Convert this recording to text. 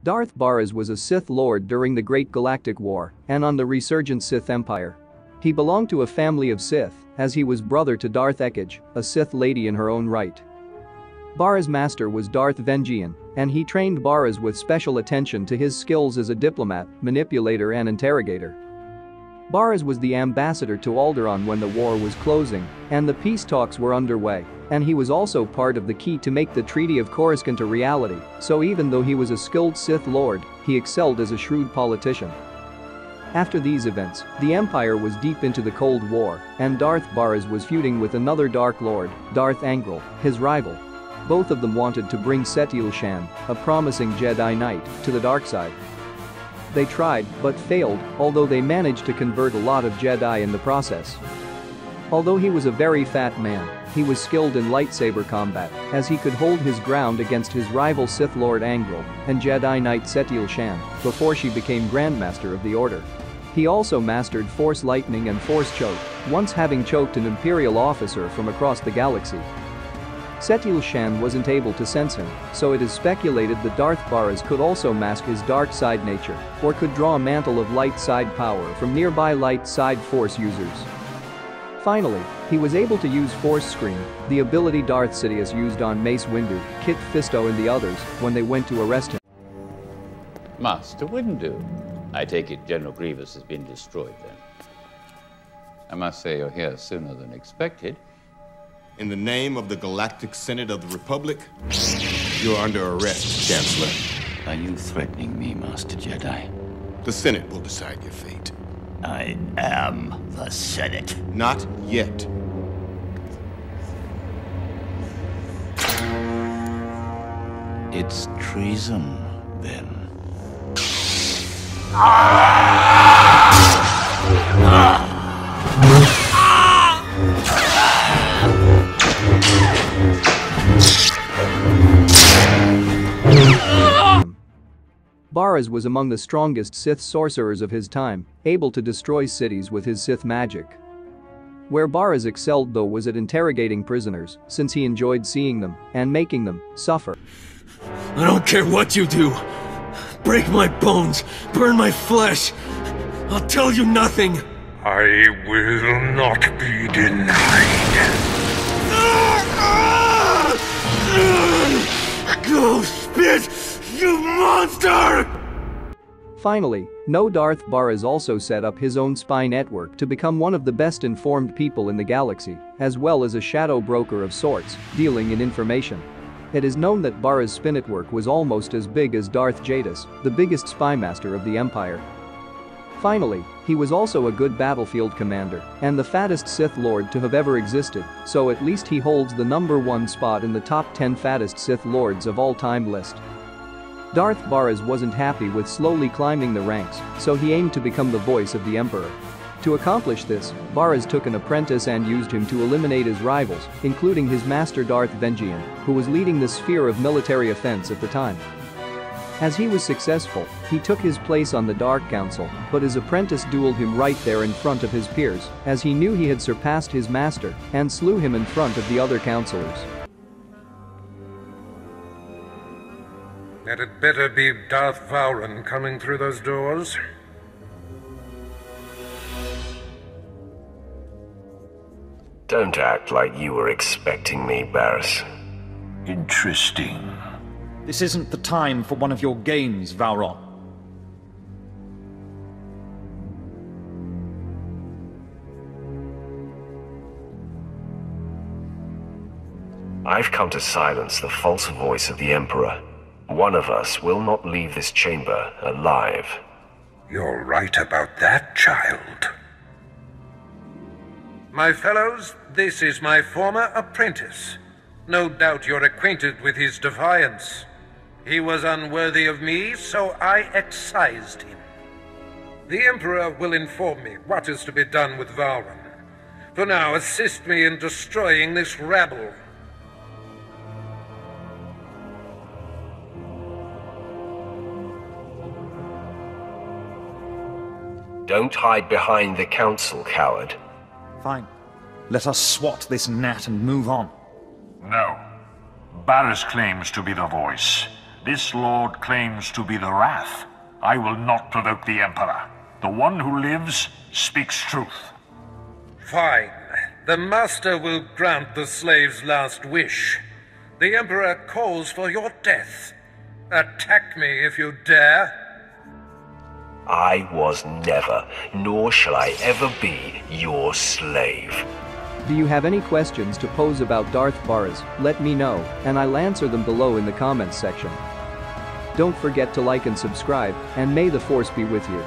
Darth Baras was a Sith Lord during the Great Galactic War and on the resurgent Sith Empire. He belonged to a family of Sith, as he was brother to Darth Ekage, a Sith lady in her own right. Baras Master was Darth Vengean, and he trained Baras with special attention to his skills as a diplomat, manipulator and interrogator. Baras was the ambassador to Alderaan when the war was closing and the peace talks were underway, and he was also part of the key to make the Treaty of Coruscant a reality, so even though he was a skilled Sith Lord, he excelled as a shrewd politician. After these events, the Empire was deep into the Cold War, and Darth Baras was feuding with another Dark Lord, Darth Angral, his rival. Both of them wanted to bring Satele Shan, a promising Jedi Knight, to the dark side. They tried, but failed, although they managed to convert a lot of Jedi in the process. Although he was a very fat man, he was skilled in lightsaber combat, as he could hold his ground against his rival Sith Lord Angral and Jedi Knight Satele Shan before she became Grandmaster of the Order. He also mastered Force Lightning and Force Choke, once having choked an Imperial officer from across the galaxy. Satele Shan wasn't able to sense him, so it is speculated that Darth Baras could also mask his dark side nature or could draw a mantle of light side power from nearby light side Force users. Finally, he was able to use Force Screen, the ability Darth Sidious used on Mace Windu, Kit Fisto and the others when they went to arrest him. Master Windu. I take it General Grievous has been destroyed then. I must say you're here sooner than expected. In the name of the Galactic Senate of the Republic, you're under arrest, Chancellor. Are you threatening me, Master Jedi? The Senate will decide your fate. I am the Senate. Not yet. It's treason, then. Baras was among the strongest Sith sorcerers of his time, able to destroy cities with his Sith magic. Where Baras excelled though was at interrogating prisoners, since he enjoyed seeing them and making them suffer. I don't care what you do. Break my bones, burn my flesh. I'll tell you nothing. I will not be denied. Go spit, you monster! Finally, no Darth Baras also set up his own spy network to become one of the best informed people in the galaxy, as well as a shadow broker of sorts, dealing in information. It is known that Baras' spy network was almost as big as Darth Jadis, the biggest spymaster of the Empire. Finally, he was also a good battlefield commander and the fattest Sith Lord to have ever existed, so at least he holds the #1 spot in the top 10 fattest Sith Lords of all time list. Darth Baras wasn't happy with slowly climbing the ranks, so he aimed to become the voice of the Emperor. To accomplish this, Baras took an apprentice and used him to eliminate his rivals, including his master Darth Vengean, who was leading the sphere of military offense at the time. As he was successful, he took his place on the Dark Council, but his apprentice dueled him right there in front of his peers, as he knew he had surpassed his master and slew him in front of the other counselors. That it better be Darth Vowran coming through those doors. Don't act like you were expecting me, Baras. Interesting. This isn't the time for one of your games, Vowran. I've come to silence the false voice of the Emperor. One of us will not leave this chamber alive. You're right about that, child. My fellows, this is my former apprentice. No doubt you're acquainted with his defiance. He was unworthy of me, so I excised him. The Emperor will inform me what is to be done with Vowran. For now, assist me in destroying this rabble. Don't hide behind the council, coward. Fine. Let us swat this gnat and move on. No. Baras claims to be the voice. This lord claims to be the Wrath. I will not provoke the Emperor. The one who lives speaks truth. Fine. The Master will grant the slave's last wish. The Emperor calls for your death. Attack me if you dare. I was never, nor shall I ever be, your slave. Do you have any questions to pose about Darth Baras? Let me know, and I'll answer them below in the comments section. Don't forget to like and subscribe, and may the Force be with you.